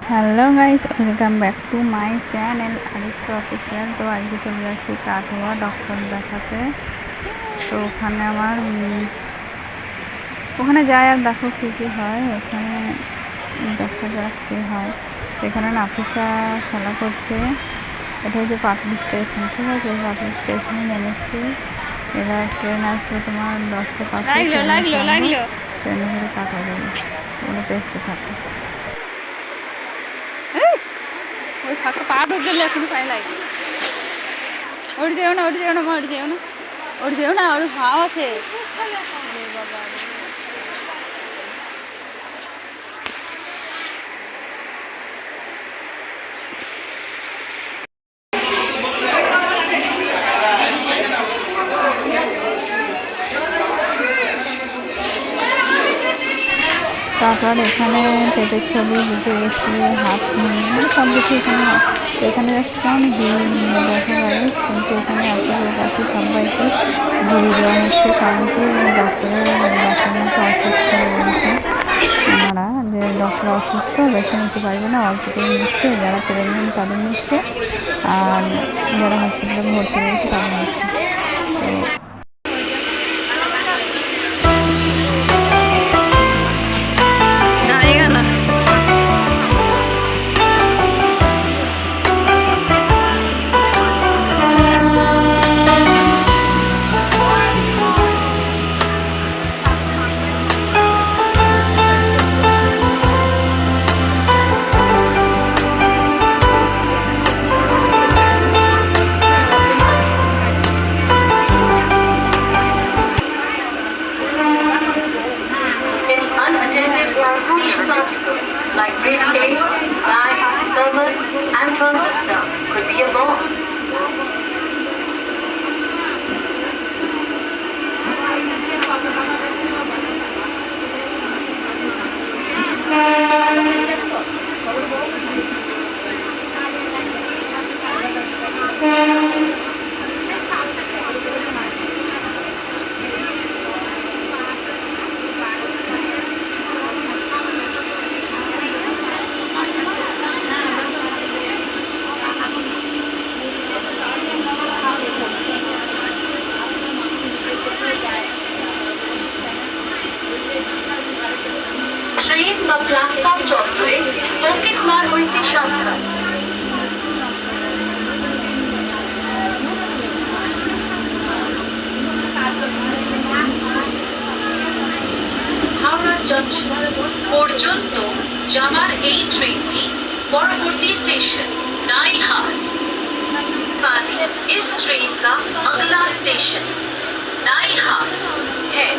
Hello guys, welcome back to my channel Ariska official. তো আজকে চলে যাচ্ছি কাটোয়া ডক্টর দেখাতে। তো ওখানে আমার ওখানে যাই আর দেখো কী কী হয়, ওখানে দেখা যাক কী হয়। এখানে নাফিসা খেলা করছে। এটা হচ্ছে পাটুলি স্টেশন, ঠিক আছে? পাটুলি স্টেশনে নেমেছি। এবার ট্রেন আসবে তোমার 10টা 5 ট্রেনে করে কাটা যাবে। ওগুলো দেখতে থাকো। ওই ফাঁকা পা ঢুকলে এখনো পায়ে লাগে। ওর যেও না, ওর যেও না, ওর যেও না, ওর যেও না, ওর ভাব আছে। তারপর এখানে পেটের ছবি, বুকে এক্সরে, হাত নিয়ে সব কিছু এখানে হয়। তো এখানে জাস্ট কেমন দেখা যায়, কিন্তু এখানে এত লোক আছে, সবাইকে ঘুরিয়ে দেওয়া হচ্ছে। কারণ কি ডক্টর নাকি অসুস্থ বলছে ওনারা, যে ডক্টর অসুস্থ, বেশি নিতে পারবে না, অল্প করে নিচ্ছে। যারা প্রেগনেন্ট তাদের নিচ্ছে, আর যারা হসপিটালে ভর্তি রয়েছে তাদের নিচ্ছে। তো unattended or suspicious article like briefcase, bag, thermos, and transistor could be a bomb. Train বা প্ল্যাটফর্ম চত্বরে পকেটমার হইতে সাবধান। হাওড়া জংশন পর্যন্ত যাওয়ার এই ট্রেনটি পরবর্তী স্টেশন नाइहाट। इस ट्रेन का अगला स्टेशन नाइहाट है।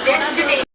डेस्टिनेशन